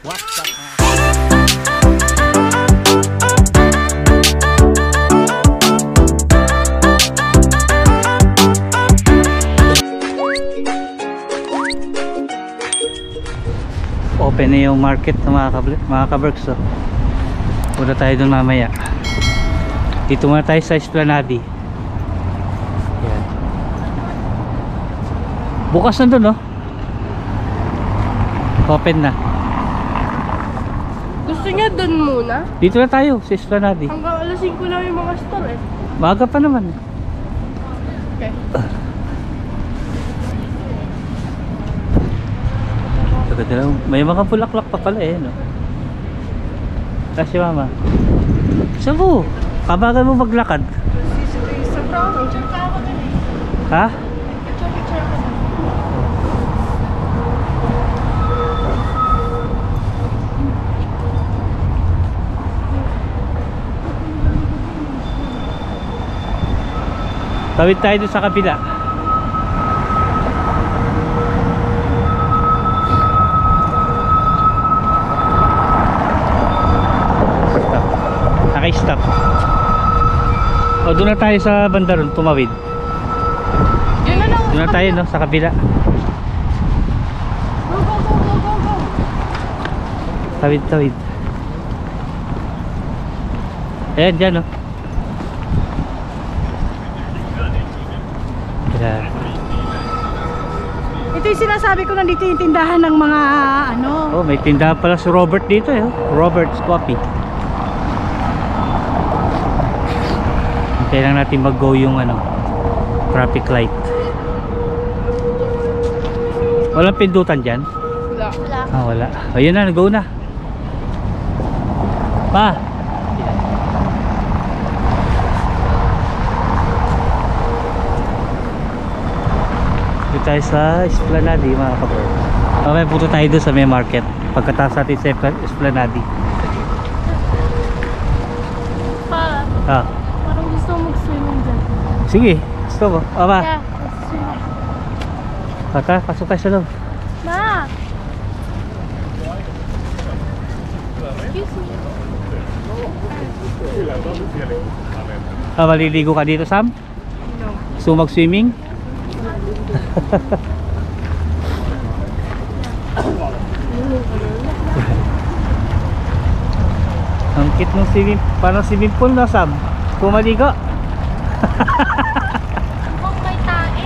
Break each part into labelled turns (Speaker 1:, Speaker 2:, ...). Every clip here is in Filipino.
Speaker 1: What's up, man? Open na yung market na mga kaberks. Punta tayo dun mamaya. Dito muna tayo sa Esplanade. Yan. Bukas na dun, no? Open na.
Speaker 2: Gusto niya dun muna?
Speaker 1: Dito na tayo sa Esplanade.
Speaker 2: Hanggang alas 5 lang yung mga store eh.
Speaker 1: Maaga pa naman.
Speaker 2: Okay.
Speaker 1: May mga bulaklak pa pala eh, no? Kasi mama, sabo, kabagan mo maglakad.
Speaker 2: Sa brown, picture ka ako dun eh.
Speaker 1: Ha?
Speaker 2: Picture ka dun.
Speaker 1: Tawid tayo doon sa kabila. Naka-stop. O doon na tayo sa banda ron, tumawid.
Speaker 2: Yun na lang.
Speaker 1: Doon na tayo, no, sa kabila.
Speaker 2: Go, go, go, go, go, go.
Speaker 1: Tawid, tawid. Ayan, dyan, no. Ayan.
Speaker 2: Ito yung sinasabi ko, nandito yung tindahan ng mga ano.
Speaker 1: Oh, may tindahan pala si Robert dito, eh. Robert's Coffee. Hintayin lang natin mag-go yung ano, traffic light. Walang pindutan dyan?
Speaker 2: Wala. Wala.
Speaker 1: Ah, wala. Ayun na, go na. Pa! Dito tayo sa Esplanade, mga kapatid. Okay, punta tayo doon sa may market. Pagkatapos natin sa Esplanade.
Speaker 2: Pa,
Speaker 1: Ah,
Speaker 2: parang gusto mag-swimming dyan.
Speaker 1: sige. Gusto mo? Aba,
Speaker 2: Yeah, mag-swimming.
Speaker 1: baka, pasok tayo sa loob.
Speaker 2: Ma! Excuse me.
Speaker 1: Ah, maliligo ka dito, Sam?
Speaker 2: No.
Speaker 1: Gusto mo mag-swimming? Ang cute ng swimming, parang swimming pool na, Sam. Pumaligo.
Speaker 2: Mukhang may tae.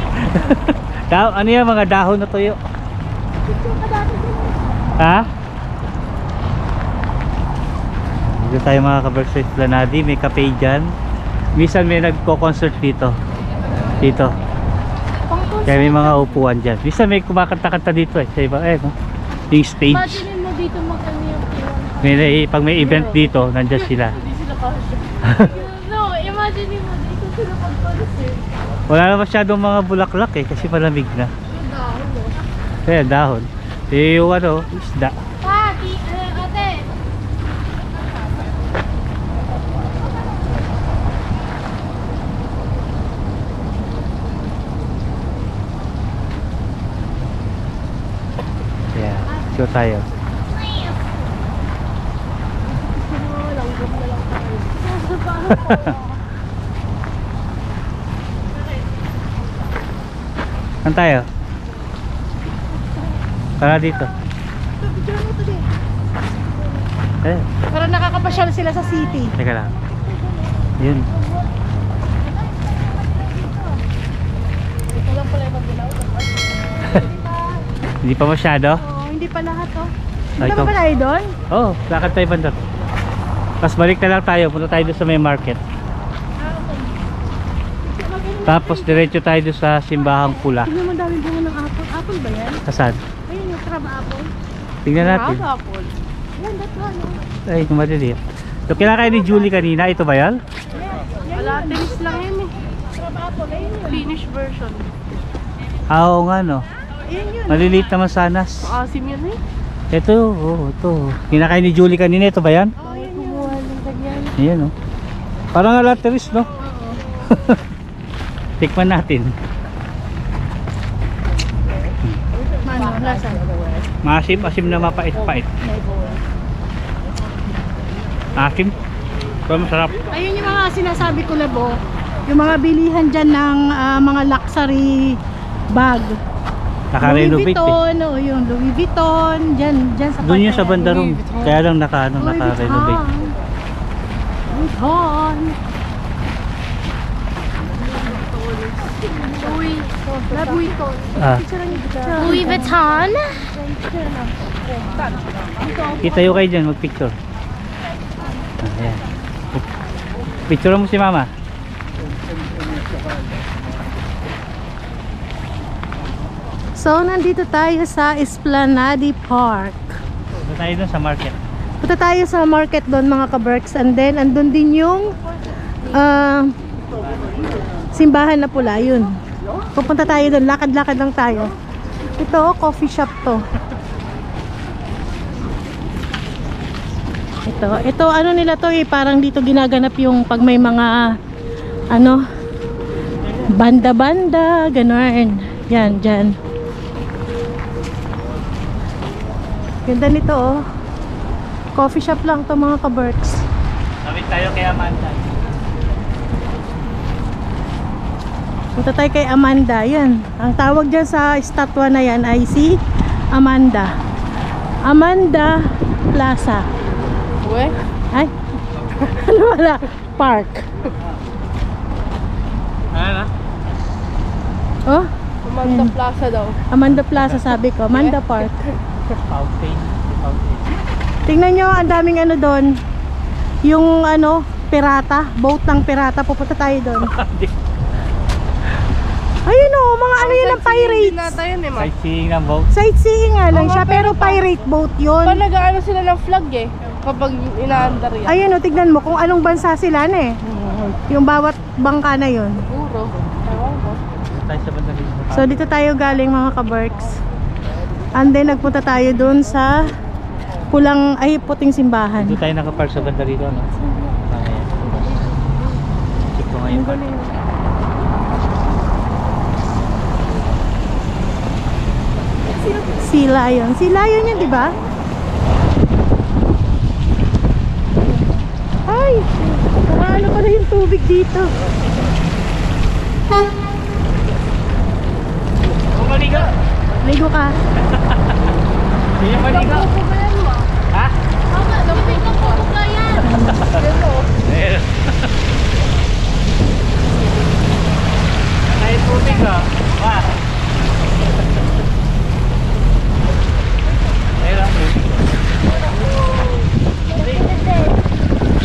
Speaker 1: Ano yan, mga dahon na tuyo?
Speaker 2: Picture ka dati dun.
Speaker 1: Ha? Dito tayo mga kaberks sa Esplanade, may cafe dyan. Minsan may nagko-concert dito. Dito. Kaya may mga upuan dyan. Minsan may kumakanta-kanta dito eh. Sa iba eh, no? Yung stage.
Speaker 2: Imagine mo dito magkano yung iwan.
Speaker 1: Pag may event dito, nandyan sila.
Speaker 2: Hindi sila kasya. No, imagine mo dito sila mag-concert.
Speaker 1: Wala na masyadong mga bulaklak eh, kasi malamig na.
Speaker 2: Yung dahon mo.
Speaker 1: Kaya dahon. Yung ano, isda.
Speaker 2: Pa, ate.
Speaker 1: Yeah, go tayo.
Speaker 2: Langgam na lang tayo.
Speaker 1: Saan tayo? Para dito. Eh,
Speaker 2: Para nakakapasyal sila sa city.
Speaker 1: teka lang. Yun.
Speaker 2: Ito lang pala yung magbilaw.
Speaker 1: Hindi pa masyado?
Speaker 2: Oo, hindi pa lahat oh.
Speaker 1: Ay,
Speaker 2: Hindi
Speaker 1: ito.
Speaker 2: pa ba tayo doon?
Speaker 1: Oo, lakad tayo banda. Tapos balik na lang tayo. Punta tayo doon sa may market. Tapos diretso tayo doon sa simbahang pula.
Speaker 2: Tingnan mo daming bunga ng apple. Apple ba yan?
Speaker 1: Saan?
Speaker 2: Ayun yung crab apple.
Speaker 1: Tingnan natin.
Speaker 2: Crab apple. Yan, that's one.
Speaker 1: Ay, kumadali. So, kinakain ni Julie kanina. Ito ba yan?
Speaker 2: Wala, tinis lang yan eh. Crab apple, ayun yun. Finish version.
Speaker 1: Ah, oo nga no.
Speaker 2: Ayun yun.
Speaker 1: Maliliit naman sanas.
Speaker 2: Maasim yun eh.
Speaker 1: Ito, oh, ito. Kinakain ni Julie kanina. Ito ba yan?
Speaker 2: Oo, yun yun. Kumuha ng ganyan.
Speaker 1: Ayan oh. Parang alateris no?
Speaker 2: Oo.
Speaker 1: Tikman natin.
Speaker 2: Mano, lasa.
Speaker 1: Maasim-asim na mapait-pait. Asim. Pero masarap.
Speaker 3: Ayun yung mga sinasabi ko, Labo. Yung mga bilihan dyan ng mga luxury bag. Louis
Speaker 1: Naka-renovate eh.
Speaker 3: Vuitton, o yung Louis Vuitton, dyan sa
Speaker 1: Doon yun sa
Speaker 3: Patel.
Speaker 1: banda room. Kaya lang naka-renovate.
Speaker 3: Louis Vuitton.
Speaker 1: Ah,
Speaker 2: Louis Vuitton.
Speaker 1: kita kayo dyan, mag-picture. Ayan. Picture mo si mama.
Speaker 3: So, nandito tayo sa Esplanade Park.
Speaker 1: Punta tayo dun sa market.
Speaker 3: Punta tayo sa market doon, mga ka-Berks. And then, andun din yung simbahan na pula, yun. Pupunta tayo doon, lakad-lakad lang tayo. Ito, coffee shop to. Ito ano nila to eh, parang dito ginaganap yung pag may mga ano, banda-banda, gano'n. Yan, dyan. Ganda nito oh. Coffee shop lang to, mga ka-Berks.
Speaker 1: Tawid tayo kay Amanda.
Speaker 3: Punta tayo kay Amanda. Yan. Ang tawag dyan sa estatwa na yan ay si Amanda. Amanda Plaza.
Speaker 2: Uwe?
Speaker 3: Ay. Ano wala? Park.
Speaker 1: Ano na?
Speaker 3: Oh,
Speaker 2: Amanda Plaza daw.
Speaker 3: Amanda Plaza sabi ko. Amanda Park.
Speaker 1: Fountain. Fountain.
Speaker 3: Tingnan nyo, ang daming ano doon. Yung ano, pirata. Boat ng pirata. Pupunta tayo doon. Ayun oh, mga ano yun ng pirates.
Speaker 2: Hindi nata yun eh, ma.
Speaker 1: Sightseeing ng boat.
Speaker 3: Sightseeing nga lang
Speaker 2: Oo,
Speaker 3: siya, pero
Speaker 2: pero
Speaker 3: pirate boat yun.
Speaker 2: Pa nag-ano sila ng flag eh. Kapag inaandar yan.
Speaker 3: Ayun oh, tignan mo kung anong bansa sila na eh. Yung bawat bangka na yun.
Speaker 2: Puro. Ewan ko.
Speaker 1: Tayo sa banda dito.
Speaker 3: So dito tayo galing, mga ka-Berks. And then nagpunta tayo dun sa puting simbahan.
Speaker 1: Dito tayo nakapark sa banda dito, no? Ayan. Check ko ngayon.
Speaker 3: Sila yun. Sila yun yun, di ba? Ay! Ano pala yung tubig dito?
Speaker 1: Maligo!
Speaker 3: Ligo ka.
Speaker 1: Hindi niya maligo.
Speaker 2: Pupo yan, ma.
Speaker 1: Ha?
Speaker 2: Tama, dapat kang pupo yan. Yan o.
Speaker 1: Ayan. Kahit tubig, no? Ha?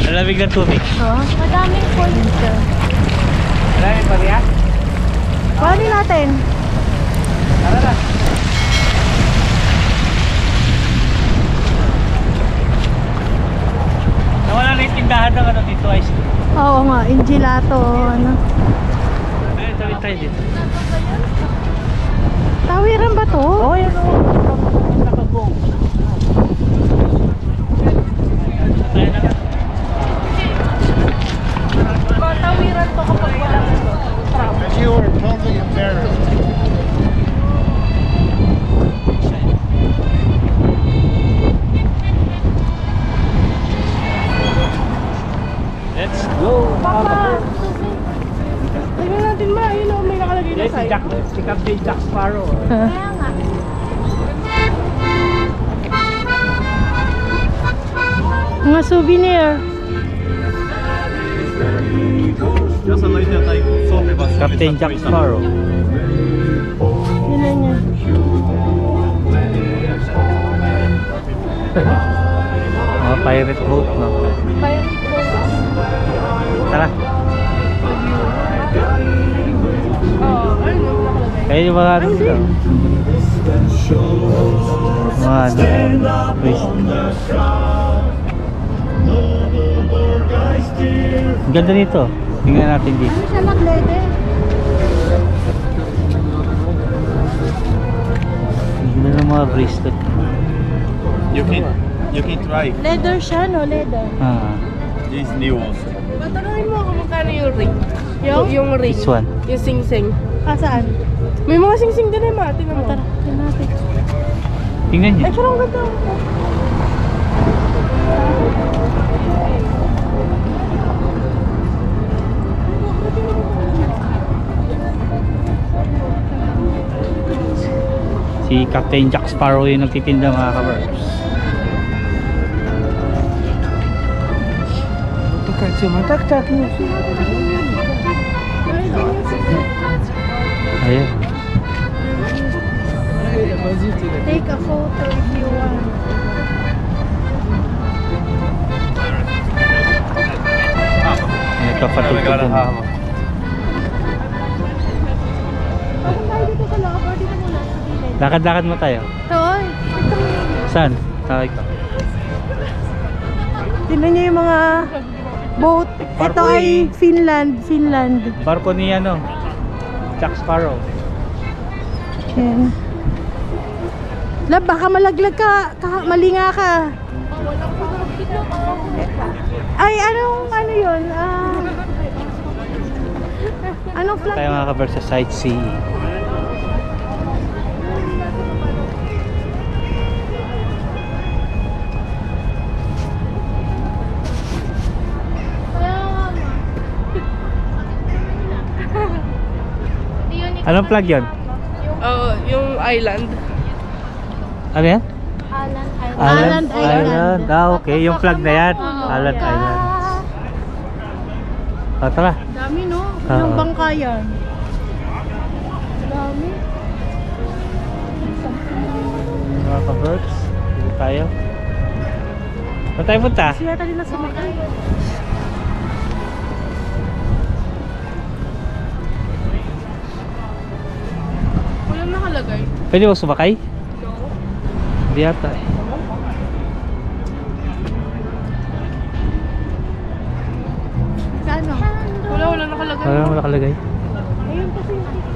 Speaker 1: Malamig ng tubig.
Speaker 3: Oh,
Speaker 2: Madaming points.
Speaker 1: Malamig pa riya?
Speaker 3: kuhanin natin.
Speaker 1: Tara na. Nawala na yung tindahan ng ano dito, ice cream.
Speaker 3: Oo nga, yung gelato. Ano.
Speaker 1: Ayun, tawid tayo dito.
Speaker 3: Tawiran ba to?
Speaker 1: Oh, yan o. Nakabong. Tayo na.
Speaker 2: Matawiran to kapag walang ano.
Speaker 4: And you were totally embarrassed.
Speaker 1: Let's go.
Speaker 2: Papa! Tignan natin ma, yun o, may nakalagay na
Speaker 1: Yes, si
Speaker 2: sign.
Speaker 1: Jack, si Captain Jack Sparrow.
Speaker 2: Kaya nga.
Speaker 3: Mga souvenir.
Speaker 1: Captain Jack Sparrow.
Speaker 3: Yun na niya.
Speaker 1: Mga pirate boat, no? Tara.
Speaker 2: Oo, ano yung nakalagay?
Speaker 1: Kaya yung mga ano dito. Mga ano. Twist. Ang ganda nito. Tingnan natin dito.
Speaker 3: Ano siya, maglede?
Speaker 1: Ang ganda ng mga bracelet.
Speaker 4: You can try.
Speaker 3: Leather siya, no? Leather.
Speaker 1: Ah,
Speaker 4: This new also.
Speaker 2: Patanungin mo kung magkano yung ring. Yung ring.
Speaker 1: this one.
Speaker 2: Yung sing-sing.
Speaker 3: Ah, saan?
Speaker 2: May mga sing-sing din eh ma, tingnan mo.
Speaker 3: Tara, tingnan natin.
Speaker 1: Tingnan niyo.
Speaker 3: Ay, parang ganda.
Speaker 1: Si Captain Jack Sparrow yung nagtitinda mga kabers. Ayan.
Speaker 3: Take a photo if you want.
Speaker 1: Nagpapatugtog dun. Lakad-lakad mo tayo.
Speaker 3: Toy.
Speaker 1: Saan? Takay ka.
Speaker 3: Tingnan niyo yung mga boat. Ito
Speaker 1: Barko
Speaker 3: ay Finland.
Speaker 1: Barko ni ano? Jack Sparrow.
Speaker 3: Yan. Lab, baka malaglag ka, malinga ka. Ay, ano yun? Anong flag?
Speaker 1: Tayo mga kabers sa sightseeing. Anong flag yun?
Speaker 2: Yung island.
Speaker 1: Ano yan?
Speaker 3: Island.
Speaker 1: Island. Ah, okay. Yung flag na yan. Island,
Speaker 3: Yeah.
Speaker 1: Island. O, tara.
Speaker 3: Dami, no?
Speaker 1: Oo.
Speaker 3: Ilang bangka yan? Dami.
Speaker 1: Mga kabers. Dito tayo. Saan tayo punta?
Speaker 3: Siya tayo na sumakay.
Speaker 2: Walang nakalagay.
Speaker 1: Pwede mo sumakay? Hindi yata eh.
Speaker 3: Kano?
Speaker 2: Walang nakalagay.
Speaker 1: Wala naman nakalagay.
Speaker 3: Ayun kasi yung ticket.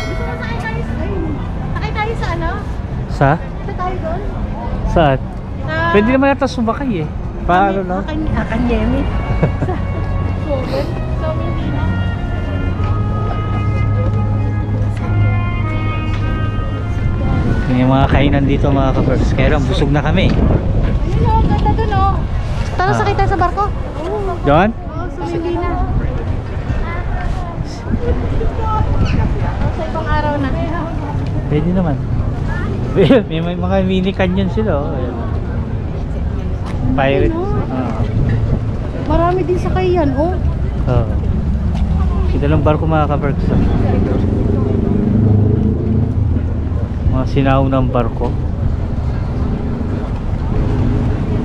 Speaker 3: Gusto mo sakay tayo sa... Sakay tayo sa ano?
Speaker 1: Sa?
Speaker 3: Sa tayo doon?
Speaker 1: Saan?
Speaker 3: Sa...
Speaker 1: Pwede naman yata sumakay eh. Paano no?
Speaker 3: Kanyemi.
Speaker 2: Sa Mindina.
Speaker 1: Yung mga kainan dito mga kabers. Kaya lang busog na kami.
Speaker 3: Ayun o, ganda doon o. Tara,
Speaker 1: Ah.
Speaker 3: sakay tayo sa barko.
Speaker 1: John?
Speaker 3: Oo, sa Mindina. Sa ibang araw na.
Speaker 1: Pwede naman. may mga mini canyon sila oh. Ayan. Pirate.
Speaker 3: Marami din sakay yan, oh.
Speaker 1: Oo. Kita lang barko mga kaberks. Mga sinaw ng barko.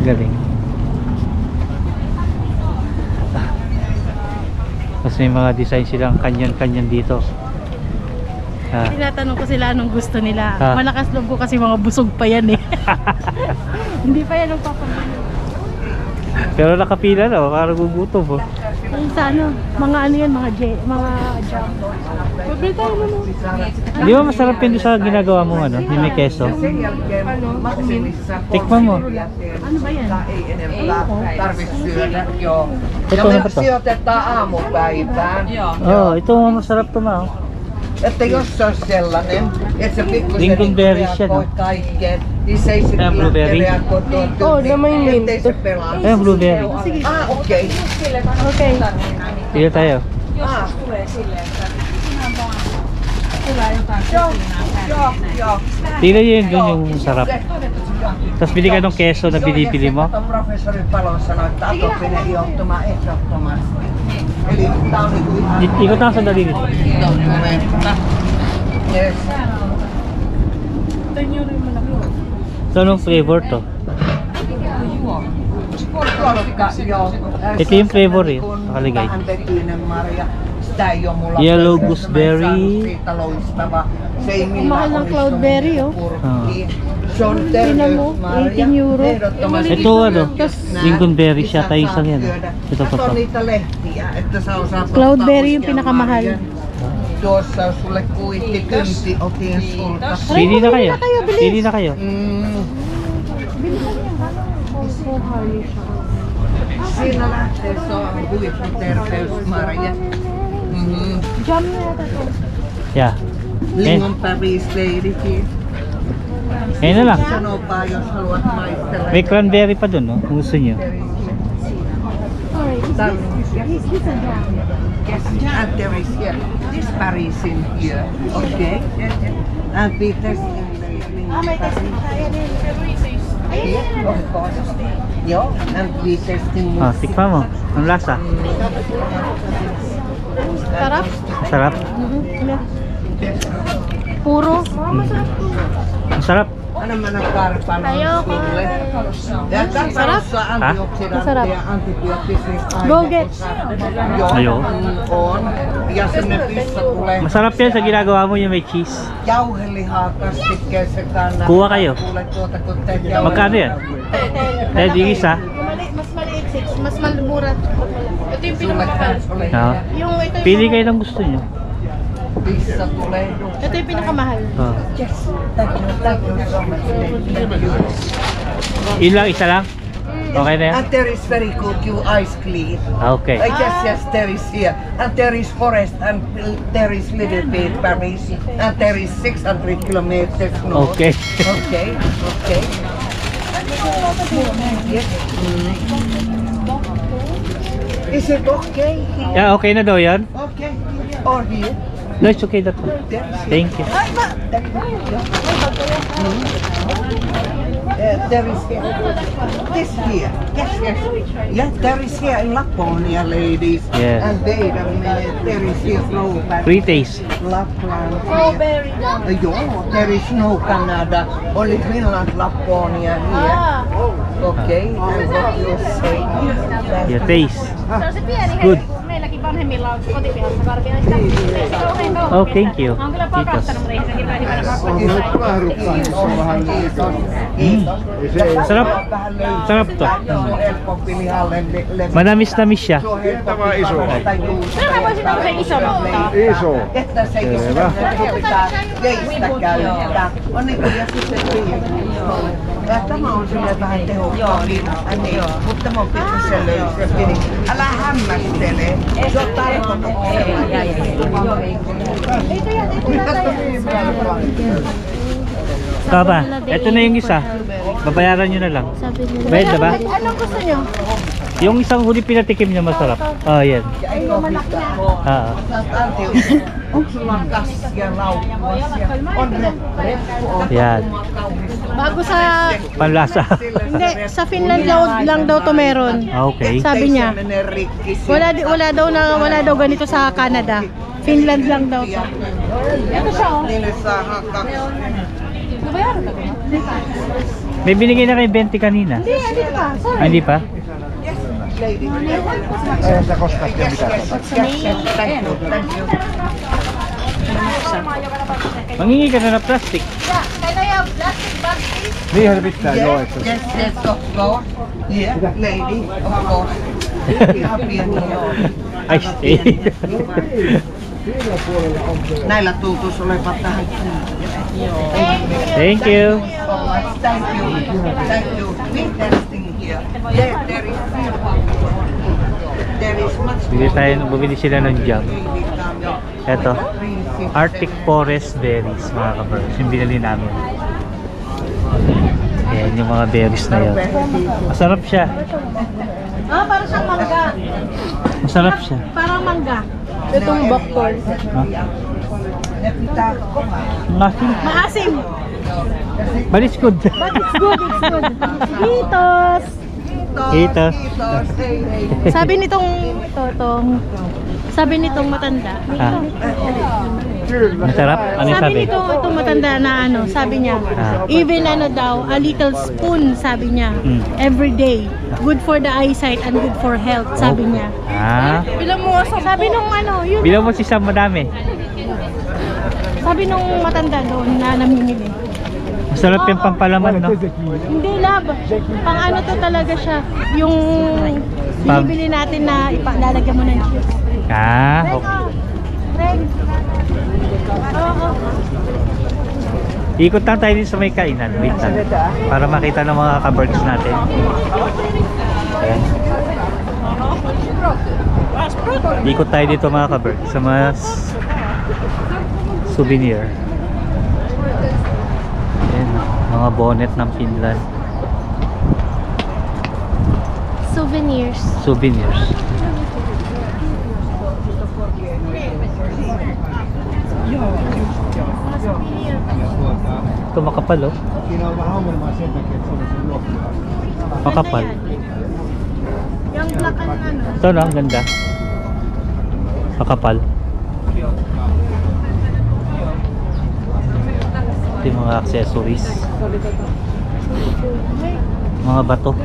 Speaker 1: Galing. Mas may mga design silang kanyan-kanyan dito.
Speaker 3: Tinatanong ko sila anong gusto nila.
Speaker 1: Ah.
Speaker 3: Malakas loob ko kasi mga busog pa yan eh. Hindi pa yan ang papamili.
Speaker 1: Pero nakapila na, parang gugutom oh.
Speaker 3: Ayun sa ano, mga ano yan, mga jam.
Speaker 2: Pabili tayo mo.
Speaker 1: Di ba masarap yun doon sa ginagawa mong ano, yung may keso? Tikman mo.
Speaker 3: Ano ba yan?
Speaker 5: Tarvitse syödä, joo.
Speaker 1: Ito
Speaker 5: Ja
Speaker 1: na
Speaker 5: me
Speaker 1: ba to?
Speaker 5: sijoitetaan aamupäivään.
Speaker 1: Oh, ito masarap to ma. Oh.
Speaker 5: Että jos se olisi sellainen, että se pikkusen
Speaker 1: Lingonberry siya, no?
Speaker 5: reagoi kaikkeen, niin se ei sitten
Speaker 1: Tää blueberry.
Speaker 5: reagoi tuon tyyliin, ettei se pelaa.
Speaker 1: Ayan, blueberry.
Speaker 5: Ah, okei.
Speaker 3: Okay.
Speaker 1: Sige tayo.
Speaker 5: Ah. Joo, joo.
Speaker 1: Tingnan nyo yun doon yung masarap. Tapos bili ka ng keso na binibili mo.
Speaker 5: Kato professori Palon sanoi, että atopinen ihottuma ehdottomasti. Eli tää on niinku ihan...
Speaker 1: Ikot na sandali dito.
Speaker 5: Yes.
Speaker 1: So, anong flavor to? Ito yung flavor eh, nakalagay.
Speaker 5: Vähän vetyinen marja. Sitä ei oo mulla
Speaker 1: Yellow
Speaker 5: pöydässä. Mä en
Speaker 1: gooseberry.
Speaker 5: saanut siitä loistava. Se ei millään
Speaker 3: Mahal ng
Speaker 5: onnistunut
Speaker 3: cloudberry, oh.
Speaker 5: purkkiin. Se on
Speaker 3: Tinan mo,
Speaker 5: terveysmarja.
Speaker 3: 18 euro.
Speaker 5: Ehdottomasti
Speaker 1: Ito ano,
Speaker 5: nää,
Speaker 1: lingonberry
Speaker 5: niin
Speaker 1: siya
Speaker 5: sä
Speaker 1: tayo
Speaker 5: saat
Speaker 1: isang yan.
Speaker 5: syödä.
Speaker 1: Ito
Speaker 5: Kato
Speaker 1: to.
Speaker 5: niitä lehtiä, että sä osaat
Speaker 3: Cloudberry yung
Speaker 5: ottaa
Speaker 3: pinakamahal.
Speaker 5: marjan. Tuossa on sulle kuitti, kynti, otin sulta.
Speaker 1: Pili na kayo. Pili na kayo.
Speaker 5: Siinä lähtee, se on huipputerveysmarja.
Speaker 3: Jam na yata to.
Speaker 1: Yeah.
Speaker 5: Lingon Paris lady here.
Speaker 1: Ngayon na lang.
Speaker 5: Sano pa yung haluat maestro?
Speaker 1: May cranberry pa dun, no? Kung gusto nyo.
Speaker 5: Yes, and there is here. This Paris in here. Okay. And Peter's in here, of course. Yo, and Peter's in
Speaker 1: Ah, tikman mo. Ang lasa.
Speaker 3: Sarap.
Speaker 1: Sarap.
Speaker 3: Puro.
Speaker 1: Ang sarap.
Speaker 5: Ano man ang karapan ng school eh? Dahil para sa antioxidant,
Speaker 3: Masarap.
Speaker 5: antibiotics,
Speaker 3: Go get.
Speaker 1: Ayo.
Speaker 5: on, yasin na fish sa kulay.
Speaker 1: Masarap yan sa ginagawa mo yung may cheese.
Speaker 5: Yaw helihakas, tikke sa kanan.
Speaker 1: Kuha kayo.
Speaker 5: Kulay ko, takot tayo.
Speaker 1: Magkano yan? Eh, di isa.
Speaker 3: Mas maliit 6, mas malmura.
Speaker 2: Ito yung pinakamahal.
Speaker 1: Ah.
Speaker 3: Yung ito
Speaker 1: Pili kayo ng gusto nyo.
Speaker 5: Fish sa kulay.
Speaker 3: ito yung pinakamahal.
Speaker 1: Ah.
Speaker 5: Yes, thank you so much. Thank you.
Speaker 1: Yun lang, isa lang? Okay na yan?
Speaker 5: And there is very good, you ice clean.
Speaker 1: Okay.
Speaker 5: Yes, there is here. And there is forest, and there is little bit Paris. And there is 600 kilometers north.
Speaker 1: Okay.
Speaker 5: Okay, okay. Yes. Is it okay?
Speaker 1: Yeah, okay na daw yan?
Speaker 5: Okay. Or here?
Speaker 1: No, it's okay na to. Thank you.
Speaker 5: There is here. This here. Yes, yes. Yeah, there is here in Laponia, ladies.
Speaker 1: Yes.
Speaker 5: And wait a minute. There is here throwback.
Speaker 1: Free taste.
Speaker 5: Lapland.
Speaker 3: Strawberry lang.
Speaker 5: Ayun, there is no Canada. Only Finland, Laponia here. Okay, and what you say?
Speaker 1: Yeah, taste. Good. Oh, thank you. Titos. Sarap. Sarap to. Manamis-namis siya.
Speaker 4: Tämä iso.
Speaker 2: Iso.
Speaker 5: Että se ei sitä veistä käyttää. On niin kuin ja sitten ja tämä on sille vähän tehokkaampi. Mutta tämä on pikkusen löysästi. Niin älä hämmästele. Se on tarkoituksella.
Speaker 1: Tama. Ito na yung isa. Babayaran nyo na lang. Bayad na ba?
Speaker 3: Anong gusto nyo?
Speaker 1: Yung isang huli pinatikim niya masarap. Ah, yan. Ah.
Speaker 5: Onko sulla kassia, laukkuassia? On reppu.
Speaker 1: Yan.
Speaker 3: Bago sa...
Speaker 1: Panlasa.
Speaker 3: Hindi, sa Finland lang daw to meron.
Speaker 1: Ah, okay.
Speaker 3: Sabi niya. Wala daw ganito sa Canada. Finland lang daw to.
Speaker 5: Ito siya oh.
Speaker 1: May binigay na kay 20 kanina.
Speaker 3: Hindi pa.
Speaker 1: Ah, hindi pa?
Speaker 4: Ei sitä koskaan tiedä mitä.
Speaker 1: Mangingi ka na ng plastic.
Speaker 4: Niinhän se pitää joo, että
Speaker 5: Yes, yes, of course. Yeah, lady, of course. Ihan pieni joo.
Speaker 1: Ay, stay.
Speaker 5: Näillä tuntuisi olevan tähän
Speaker 1: Thank you.
Speaker 5: so much. Thank you. Thank you. Interesting here. There is much
Speaker 1: Bumili sila ng jam. Eto. Arctic Forest Berries, mga kabers. Yung binili namin. Ayan yung mga berries na yun. Masarap siya.
Speaker 3: Ah, parang siyang mangga.
Speaker 1: Masarap siya.
Speaker 3: Parang mangga.
Speaker 2: Itong bakol.
Speaker 1: Ha? Nothing.
Speaker 3: Maasim.
Speaker 1: But it's good.
Speaker 3: But it's good, it's good. Hitos.
Speaker 1: Ito.
Speaker 3: Sabi nitong matanda.
Speaker 1: Ah. Masarap? Ano yung
Speaker 3: Sabi
Speaker 1: sabi?
Speaker 3: itong matanda na sabi niya,
Speaker 1: Ah.
Speaker 3: even daw, a little spoon, sabi niya,
Speaker 1: Mm.
Speaker 3: every day. Good for the eyesight and good for health, sabi niya.
Speaker 1: Ah.
Speaker 2: Bilang mo sa
Speaker 3: Sabi nung yun,
Speaker 1: Bilang mo si Sam madami.
Speaker 3: sabi nung matanda doon na namimili.
Speaker 1: Masarap yung pampalaman, no?
Speaker 3: Hindi lab, pang to talaga siya, yung binibili natin na ipalalagyan mo ng chips.
Speaker 1: Ah, okay.
Speaker 3: Ren. Oo.
Speaker 1: Ikot lang tayo din sa may kainan. Wait lang. Para makita ng mga kabergs natin. Ayan. Ikot tayo dito mga kabergs sa mga souvenir. bonnet ng Finland.
Speaker 2: Souvenirs.
Speaker 1: Souvenirs. Ito makapal oh. Makapal.
Speaker 3: Yung black and ano.
Speaker 1: Ito na, ang ganda. Makapal. Ito yung mga accessories. Mga bato.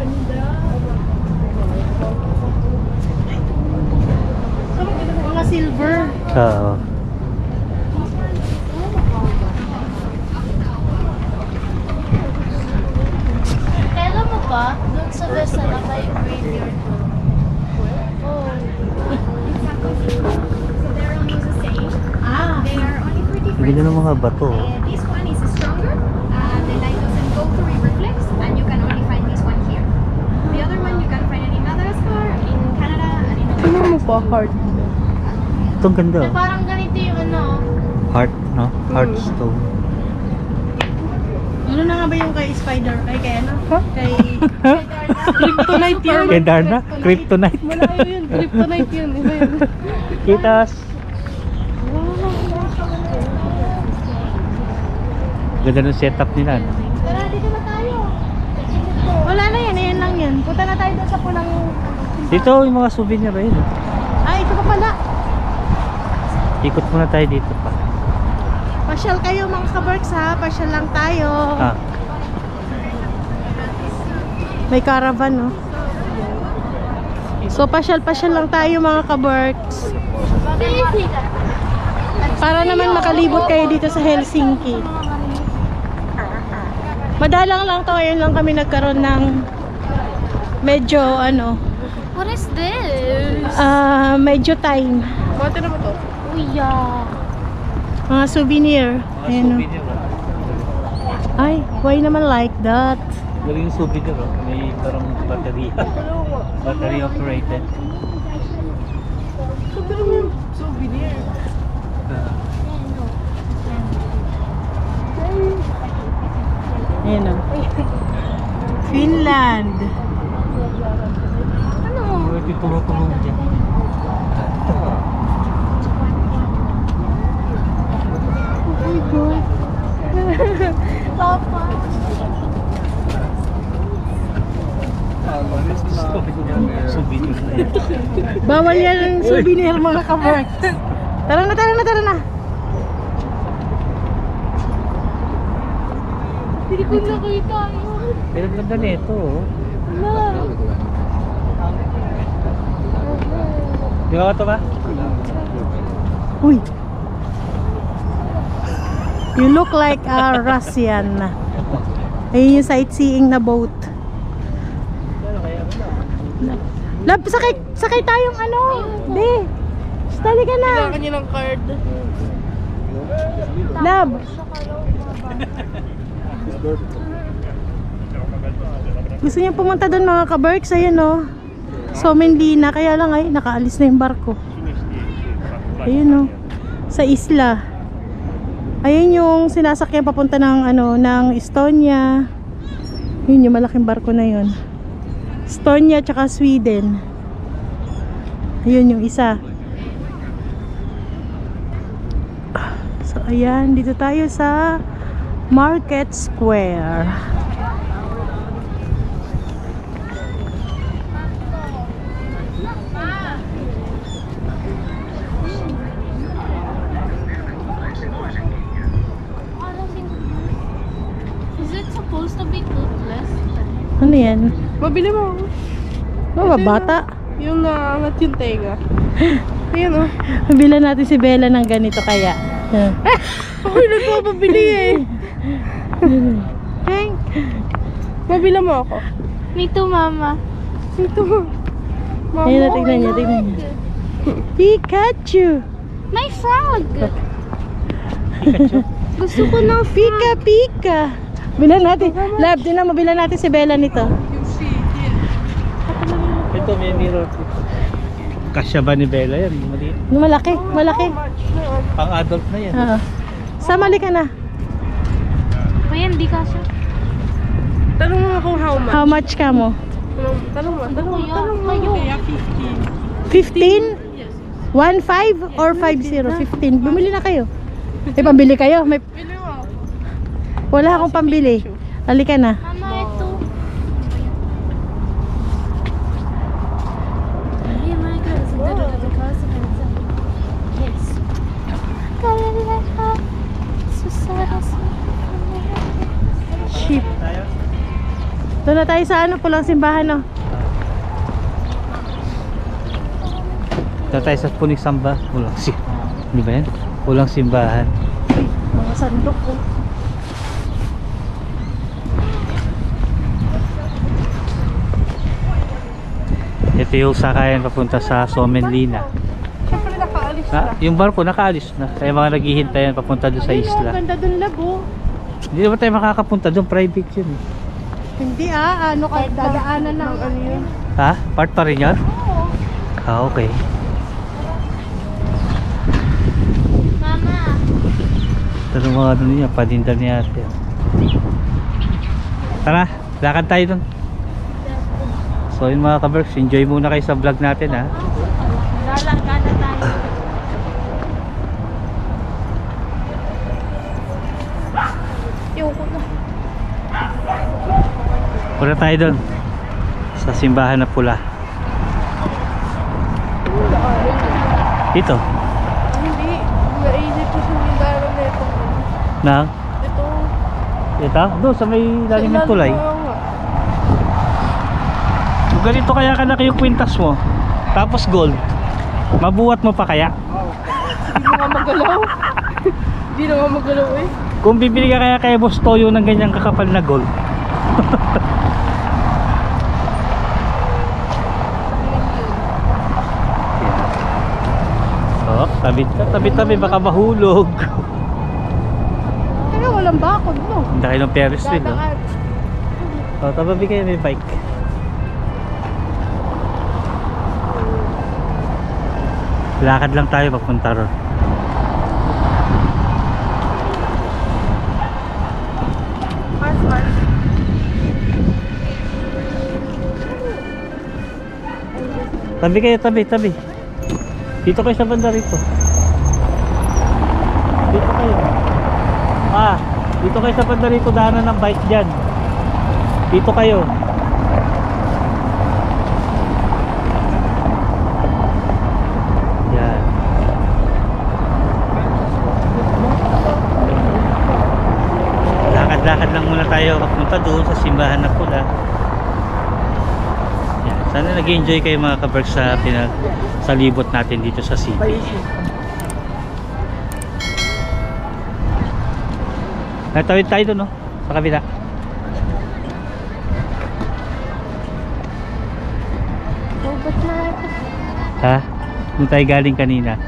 Speaker 3: Mga silver.
Speaker 1: Oo.
Speaker 2: Kailan mo ba? Doon sa vessel na may graveyard doon. Oh.
Speaker 6: They're almost the same.
Speaker 3: Ah.
Speaker 6: They are only for different.
Speaker 1: Bigyan ng mga bato.
Speaker 6: This one is stronger. The light doesn't go through, it reflects, and you can only find this one here. The other one you can find it in Madagascar, in Canada, and in other
Speaker 3: Tingnan mo po, heart.
Speaker 1: Ito ang ganda.
Speaker 2: Eh, parang ganito yung ano.
Speaker 1: Heart, no? Heartstone.
Speaker 3: Ano na nga ba yung kay Spider? Ay, kay ano? Kay... Kryptonite yun.
Speaker 1: Kay Darna, Kryptonite.
Speaker 3: Malayo yun. Kryptonite yun. Iba yun.
Speaker 1: Kitas. Ganda ng setup nila. No?
Speaker 2: Tara, dito na tayo.
Speaker 3: Wala na yan. Ayan lang yan. Punta na tayo doon sa punang...
Speaker 1: Dito yung mga souvenir ayun.
Speaker 3: Ay, ito pa pala.
Speaker 1: Ikot muna tayo dito pa.
Speaker 3: Pasyal kayo mga kabarks ha. Pasyal lang tayo.
Speaker 1: Ah,
Speaker 3: May caravan no. So pasyal-pasyal lang tayo mga kabarks. Para naman makalibot kayo dito sa Helsinki. Madalang lang to. Ngayon lang kami nagkaroon ng medyo ano,
Speaker 2: What is this?
Speaker 3: medyo time.
Speaker 2: Bote na ba to? Uya.
Speaker 3: Mga souvenir. Ayan,
Speaker 1: souvenir.
Speaker 3: Ay, why naman like that?
Speaker 1: Galing yung souvenir. Oh. May parang battery. Battery operated.
Speaker 2: Souvenir.
Speaker 3: Ayan o. Finland.
Speaker 2: Ano?
Speaker 1: Ito yung tulong-tulong dyan.
Speaker 2: Papa.
Speaker 1: Souvenir na yan.
Speaker 3: Bawal yan ang souvenir mga kabarks. Tara na, tara na, tara na.
Speaker 2: Hindi ko nakita yun.
Speaker 1: Pero ang ganda nito. Oh.
Speaker 2: Wala.
Speaker 1: Di ba ito ba?
Speaker 3: Uy. You look like a Russian. Ayun yung sightseeing na boat. Lab, sakay tayong ano. Di. Stali ka na.
Speaker 2: Kailangan niya ng card.
Speaker 3: Lab. Gusto niya pumunta doon mga kabarks. Ayun o. Somenlina. Kaya lang ay nakaalis na yung barko. Ayun o. Sa isla. Ayun yung sinasakyan papunta ng ano, ng Estonia. Yun yung malaking barko na yun. Estonia tsaka Sweden. Ayun yung isa. So ayan, dito tayo sa Market Square.
Speaker 2: Is it supposed to be toothless?
Speaker 3: Ano yan?
Speaker 2: Mabili mo.
Speaker 3: Mga bata.
Speaker 2: Yung naangat yung tenga. Ayan o.
Speaker 3: Bilan natin si Bella ng ganito kaya.
Speaker 2: Ako yung nagpapabili eh.
Speaker 3: Hank.
Speaker 2: Mabila mo ako. Me too, mama. Me too. Mama.
Speaker 3: Ayun na, tignan niya, tignan niya. Pikachu.
Speaker 2: My frog.
Speaker 3: Gusto ko ng Pika Pika. Bilan natin. Lab, din na mabilan natin si Bella nito.
Speaker 1: Ito may mirror. Kasya ba ni Bella yan? Maliit.
Speaker 3: Malaki, malaki.
Speaker 1: Pang adult na yan.
Speaker 3: Oo. Samali ka na.
Speaker 2: Kuya, hindi ka siya.
Speaker 7: Tanong mo kung how much.
Speaker 3: How much ka mo?
Speaker 7: Tanong mo.
Speaker 2: Kayo.
Speaker 3: 15? 1.5 or 5.0? 15. Bumili na kayo. May pambili kayo? May... Wala akong pambili. Halika na.
Speaker 2: Mama, ito. Ay, my God. Yes. Kalalaha. Susara sa...
Speaker 3: Sheep. Doon na tayo sa ano, pulang simbahan, no?
Speaker 1: Ito tayo sa Puning Samba. Di ba yan? Pulang simbahan.
Speaker 3: Mga sandok, oh.
Speaker 1: Ito yung sakayan papunta sa Somenlina.
Speaker 7: Siyempre nakaalis na.
Speaker 1: Yung barko nakaalis na. Kaya mga naghihintayan papunta doon sa
Speaker 3: Ayun,
Speaker 1: isla.
Speaker 3: oh, ganda doon, Labo.
Speaker 1: Hindi naman tayo makakapunta doon. Private yun eh.
Speaker 3: Hindi ano ka, dadaanan ng ano yun.
Speaker 1: Ha? Part pa rin yan? Ah, okay.
Speaker 2: Mama.
Speaker 1: Ito yung mga ano niya, padinda niya ate. Tara, lakad tayo doon. So yun mga kaberks, enjoy muna kayo sa vlog natin ha.
Speaker 2: Lalangga na tayo. Ayoko na.
Speaker 1: Punta tayo doon sa simbahan na pula. Dito.
Speaker 7: Hindi. Naisip ko sa mindaro na ito.
Speaker 1: Na?
Speaker 7: Ito.
Speaker 1: Ito? Doon sa may lalim ng tulay. Kung ganito kaya kalaki yung kwintas mo, tapos gold, mabuhat mo pa kaya?
Speaker 7: Hindi na nga magalaw. Hindi na nga magalaw eh.
Speaker 1: Kung bibili ka kaya kay Boss Toyo ng ganyang kakapal na gold. Oh, tabi-tabi baka mahulog.
Speaker 3: Kaya walang bakod, no?
Speaker 1: Hindi kayo ng Ferris wheel, oh.
Speaker 3: Dadaan.
Speaker 1: Oh, tabi kayo may bike. Lakad lang tayo papunta ron. Tabi kayo, tabi. Dito kayo sa banda rito. Dito kayo. Dito kayo sa banda rito, daanan ng bike dyan. Dito kayo. Yan. Lakad-lakad lang muna tayo papunta doon sa simbahan na pula. Yan. Sana nag-enjoy kayo mga kaberks sa libot natin dito sa city. Natawid tayo doon, no? Sa kabila.
Speaker 2: Robot na ito.
Speaker 1: Ha? Doon tayo galing kanina.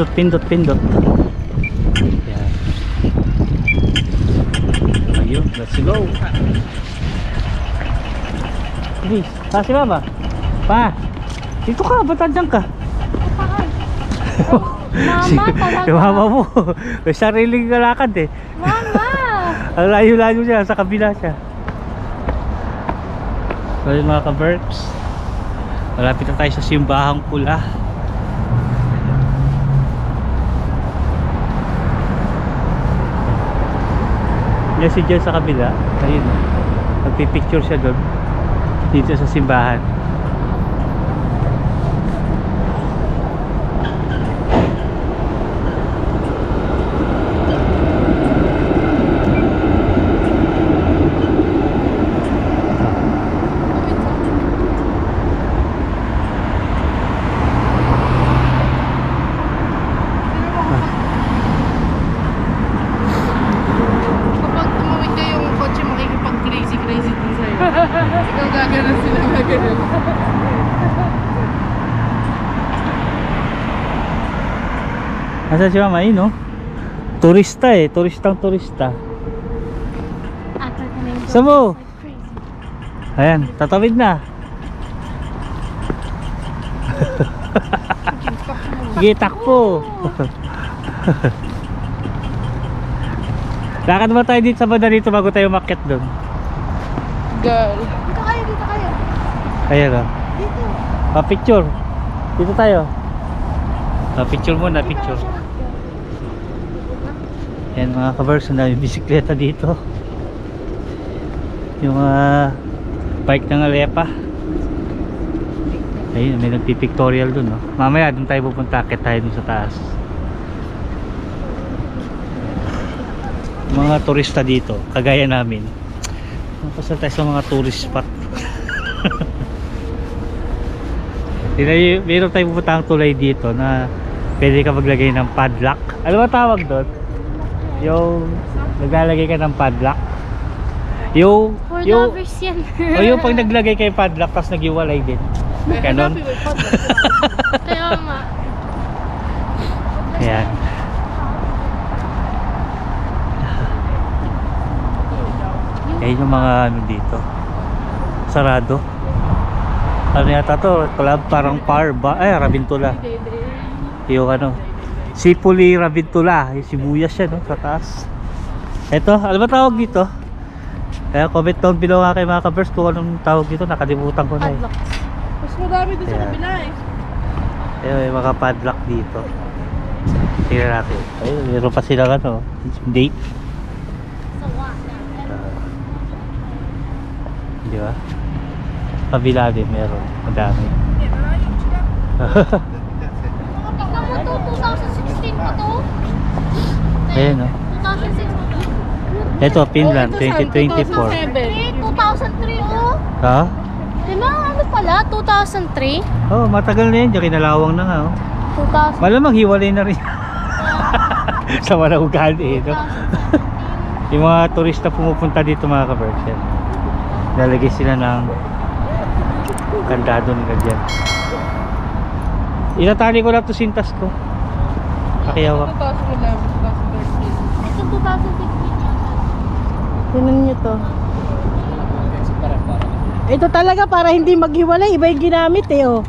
Speaker 1: Pindot. Yan. Ayun, let's go. Hey, si mama. Pa, dito ka, ba't andyan ka?
Speaker 2: Mama, talaga.
Speaker 1: Yung mama mo, may sariling galakad eh.
Speaker 2: Mama!
Speaker 1: Ang layo-layo niya, sa kabila siya. So yun mga ka-Berks, malapit na tayo sa simbahang pula. Yan si Jen sa kabila. Ayun, nagpipicture siya doon dito sa simbahan.
Speaker 7: Kapag tumawid kayo yung kotse, makikipag-crazy din sa'yo. Ikaw gaganon sila gaganon.
Speaker 1: Nasaan si mama? Ayun, no? Turista eh, turista. Saan mo? Ayan, tatawid na. Sige, takpo. Lakad ba tayo dito sa banda dito bago tayo umakyat doon?
Speaker 7: Girl.
Speaker 2: Dito kayo, dito kayo.
Speaker 1: Ayan o. Pa-picture. Dito tayo. Pa-picture muna, picture. Ayan mga kabers, na yung bisikleta dito. Yung bike ng Alepa. Ayun, may nagpipictorial dun, no? Mamaya dun tayo pupunta, akit tayo dun sa taas. Mga turista dito, kagaya namin. Napasal tayo sa mga tourist spot. Meron tayo pupunta ang tulay dito na pwede ka maglagay ng padlock. Ano ba tawag doon? Yung naglalagay ka ng padlock. Yung
Speaker 2: For lovers yan.
Speaker 1: o yung pag naglagay kayo padlock tapos nagiwalay din. Ganon.
Speaker 2: Kaya nga.
Speaker 1: Ayan. Ayan yung mga ano dito. Sarado. Ano yata to? Club parang par ba? Ay, Rabintula. Yung ano. Sipuli Rabintula. Yung sibuyas siya, no? Sa taas. Ito, ano ba tawag dito? Kaya comment down below nga kayo mga kabers kung anong tawag dito. Nakalimutan ko na eh.
Speaker 7: Mas madami doon sa
Speaker 1: Ayan.
Speaker 7: kabila eh.
Speaker 1: Ayun, may mga padlock dito. Tingnan natin. Ayun, meron pa sila ano. Date. Di ba? Kabila din meron. Madami.
Speaker 2: Tingnan mo to, 2016 pa to.
Speaker 1: Ayun, no?
Speaker 2: 2016.
Speaker 1: Ito, Finland,
Speaker 7: Oh, ito sa
Speaker 1: 2024.
Speaker 2: 2003, oh.
Speaker 1: Ha?
Speaker 2: Diba, ano pala? 2003?
Speaker 1: Oh, matagal na yun. Diyan kinalawang na nga, oh.
Speaker 2: 2000.
Speaker 1: Malamang hiwalay na rin. Sa Manaugan, eh, no? Yung mga turista pumupunta dito mga kabersen. Lalagay sila ng kandado nila dyan. Itatali ko lang to sintas ko. Pakiyawak.
Speaker 7: 2011, 2013.
Speaker 2: Ito 2016 yata.
Speaker 3: Tinan nyo to. Ito talaga para hindi maghiwalay. Iba yung ginamit eh, oh.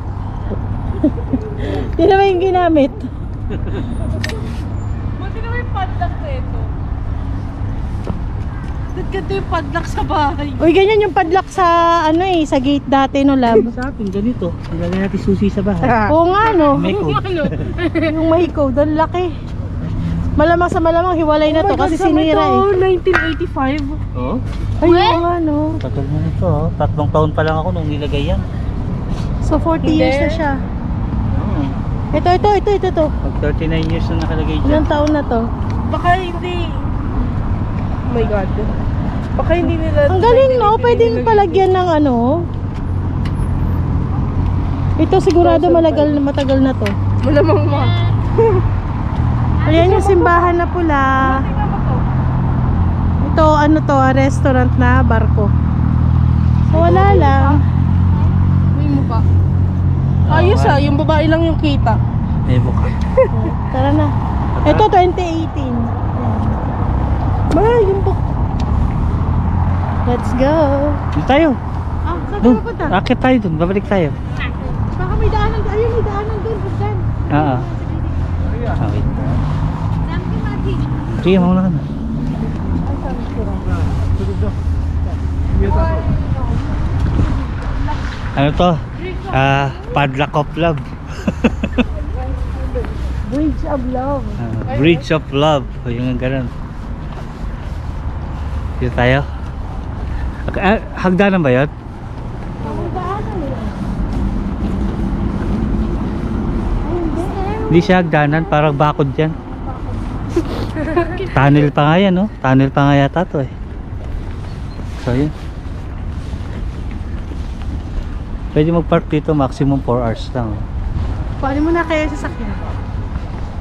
Speaker 3: Tinan mo yung ginamit.
Speaker 7: Buti naman yung padlock na ito. Ganito yung padlock sa bahay.
Speaker 3: Uy, ganyan yung padlock sa, ano eh, sa gate dati, no, lab.
Speaker 1: Sa atin, ganito. Nilagay natin susi sa bahay.
Speaker 3: Oo nga, no.
Speaker 1: May code.
Speaker 3: Yung may code, ang laki. Malamang sa malamang, hiwalay na to kasi sinira eh.
Speaker 7: 1985.
Speaker 1: Oo.
Speaker 3: Ay, oo nga, no.
Speaker 1: Tagal na nito, oh. 3 taon pa lang ako nung nilagay yan.
Speaker 3: So, 40 years na siya. Ito.
Speaker 1: Pag 39 years na nakalagay dyan.
Speaker 3: Ilang taon na to?
Speaker 7: Baka hindi... Oh my God. Baka hindi nila...
Speaker 3: Ang galing, no? Pwedeng palagyan ng ano. Ito sigurado matagal na to.
Speaker 7: Malamang ma.
Speaker 3: Ayan yung simbahan na pula. Ito, ano to, restaurant na barko. So, wala lang.
Speaker 7: May mukha. Ayos ah, yung babae lang yung kita.
Speaker 1: May mukha.
Speaker 3: Tara na. Ito, 2018. Ay, yung book. Let's go.
Speaker 1: Dito tayo.
Speaker 3: Ah, saan
Speaker 1: Doon.
Speaker 3: ka punta?
Speaker 1: Akit tayo dun. Babalik tayo.
Speaker 3: Baka may daanan. Ayun, may daanan dun. Hagdan.
Speaker 1: Oo. Okay. Sige, mauna ka na. Ano to? Padlock of love.
Speaker 3: Bridge of Love.
Speaker 1: Bridge of love. O yung ganun. Dito tayo. Hagdanan ba yun? Hindi siya hagdanan, parang bakod yan. Tunnel pa nga yan, no? Tunnel pa nga yata to eh. So yun. Pwede mag-park dito maximum 4 hours lang. Oh.
Speaker 3: Paano mo na kaya sasakyan?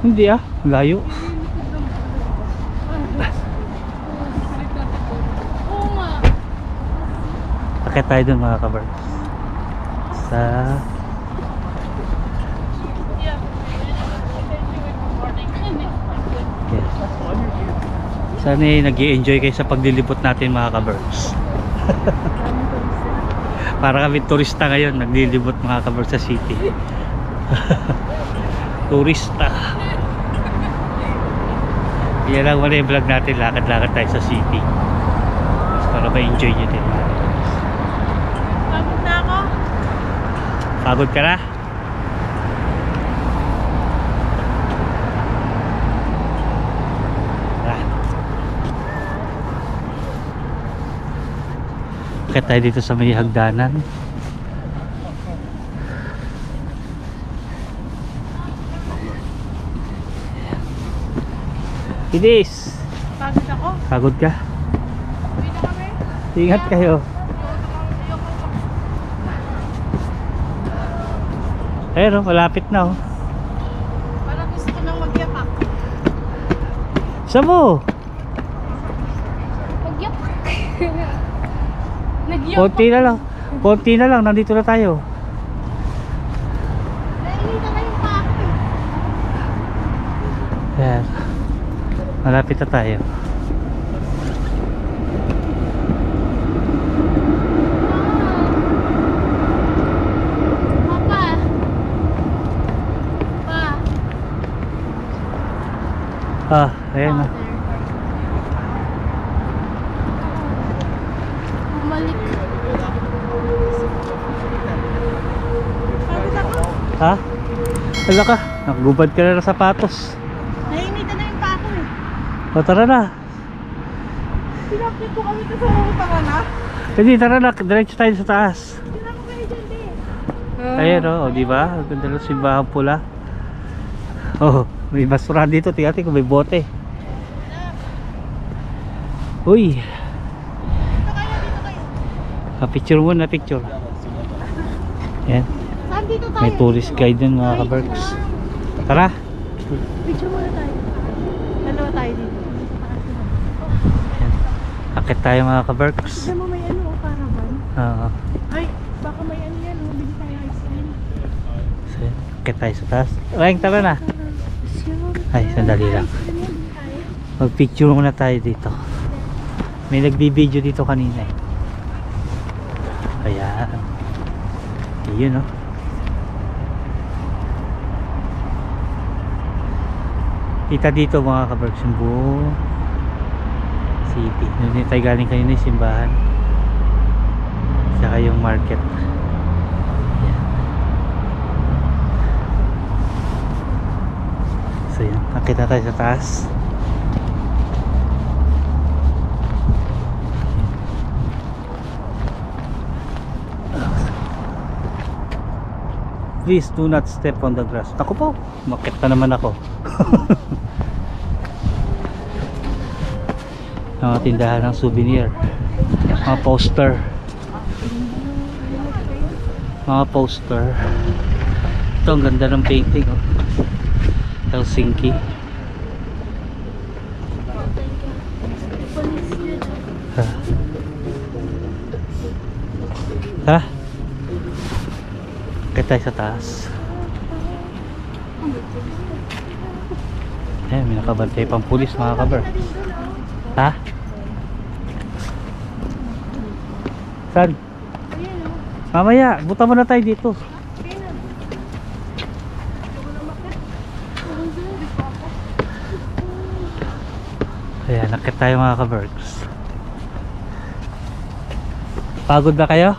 Speaker 1: Hindi ah, layo.
Speaker 2: Oo nga.
Speaker 1: Akit tayo dun mga kabar. Sa... Yes. Sana nag-i-enjoy kayo sa paglilipot natin mga kabers. Para kami turista ngayon, naglilibot mga kabers sa city. turista. Yan lang muna yung vlog natin, lakad-lakad tayo sa city para ma-enjoy nyo din.
Speaker 3: Pagod na ako.
Speaker 1: Pagod ka na? Kaya tayo dito sa may hagdanan. Idis!
Speaker 3: Pagod ako.
Speaker 1: Pagod ka?
Speaker 3: Uwi na kami.
Speaker 1: Ingat kayo. Ayun, malapit na oh.
Speaker 3: Parang gusto ko nang magyapak.
Speaker 1: Saan mo?
Speaker 2: Pagyapak.
Speaker 1: Konti na lang. Konti na lang, nandito na tayo.
Speaker 2: Nainita na yung pako.
Speaker 1: Ayan. Malapit na tayo.
Speaker 2: Papa. Pa.
Speaker 1: Ah, ayan na.
Speaker 2: Bumalik.
Speaker 3: Pagod ako.
Speaker 1: Ha? Wala ka. Nakagubad ka na ng sapatos.
Speaker 3: Nainita na yung pako eh.
Speaker 1: O tara na.
Speaker 3: Pinapit ko kami sa utangan na.
Speaker 1: Hindi, tara na. Diretso tayo sa taas.
Speaker 3: Pinapit kayo dyan eh.
Speaker 1: Ayan o, di ba? Ang ganda ng simbahan pula. Oh, may basurahan dito. Tingnan kung may bote. Uy.
Speaker 3: Dito kayo.
Speaker 1: Picture muna, picture. Ayan.
Speaker 3: Saan dito tayo?
Speaker 1: May tourist guide din mga ka-Berks. Tara.
Speaker 3: Picture muna tayo. Dalawa tayo dito.
Speaker 1: Akit tayo mga ka-Berks.
Speaker 3: Tignan mo may ano, caravan.
Speaker 1: Oo.
Speaker 3: Ay, baka may ano yan, oh. Bili tayo ice cream.
Speaker 1: So, akit tayo sa taas. Uweng, tara na. Ay, sandali lang. Mag-picture muna tayo dito. May nagbibideo dito kanina eh. Ayan. Ayun oh. Kita dito mga ka-Berks yung buong city. Doon tayo galing kanina yung simbahan. Saka yung market. Ayan. So yan, nakita tayo sa taas. Please do not step on the grass. Ako po, makit na naman ako. Mga tindahan ng souvenir, mga poster, ito ang ganda ng painting oh. Helsinki. Ha? Kaya tayo sa taas. Ayan, may nakabantay pang pulis mga kaber. Ha? Saan? Mamaya, buta mo na tayo dito. Ayan, nakit tayo mga ka-Berks. Pagod na kayo?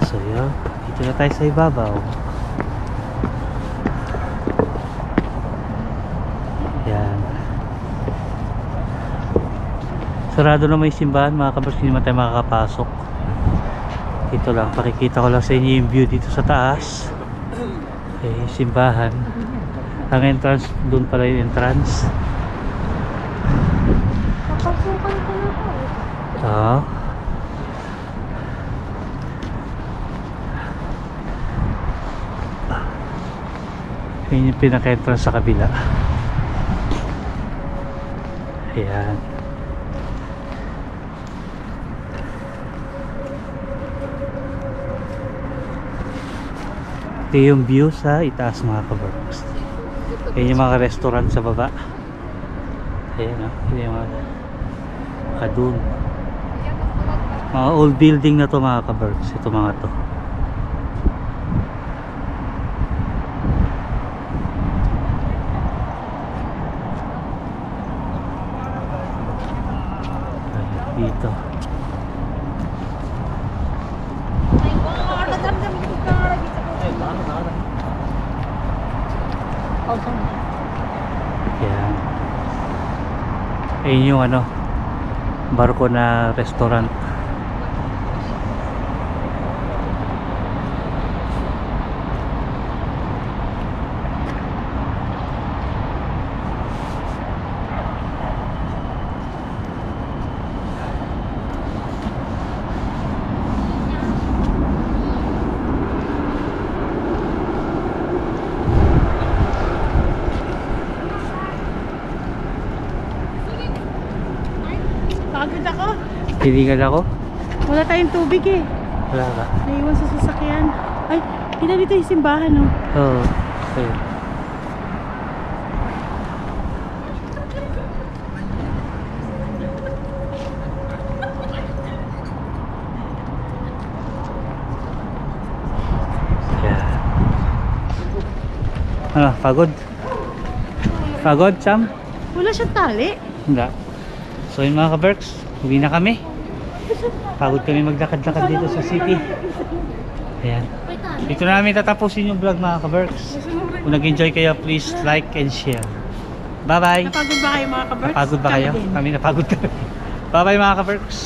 Speaker 1: So yun, dito na tayo sa ibabaw. Ayan. Sarado na may simbahan mga ka-Berks, hindi naman tayo makakapasok. Ito lang, pakikita ko lang sa inyo yung view dito sa taas. Okay, simbahan. Ang entrance, doon pala yung entrance.
Speaker 2: Papasukan ko na po.
Speaker 1: Oo. Yun yung pinaka-entrance sa kabila. Ayan. Ito yung view sa itaas mga ka-Berks. Ayan yung mga restaurant sa baba. Ayan o. Ayan yung mga kadun. Mga old building na to mga ka-Berks. Ito mga to. dito. Yan. Ayun yung ano, barko na restaurant.
Speaker 3: Pagod ako.
Speaker 1: Hilingan ako?
Speaker 3: Wala tayong tubig eh.
Speaker 1: Wala ka.
Speaker 3: Naiwan sa sasakyan. Ay, hindi dito yung simbahan, no?
Speaker 1: Oo. Ayun. Yeah. Ano, pagod? Pagod, Sam?
Speaker 3: Wala siyang tali.
Speaker 1: Hindi. So yun mga ka-Berks, uwi na kami. Pagod kami maglakad-lakad dito sa city. Ayan. Dito na namin tatapusin yung vlog mga ka-Berks. Kung nag-enjoy kayo, please like and share. Bye-bye!
Speaker 3: Napagod ba kayo mga kabarks?
Speaker 1: Napagod ba kayo?
Speaker 3: Kami din.
Speaker 1: Kami napagod kami. Bye-bye mga ka-Berks!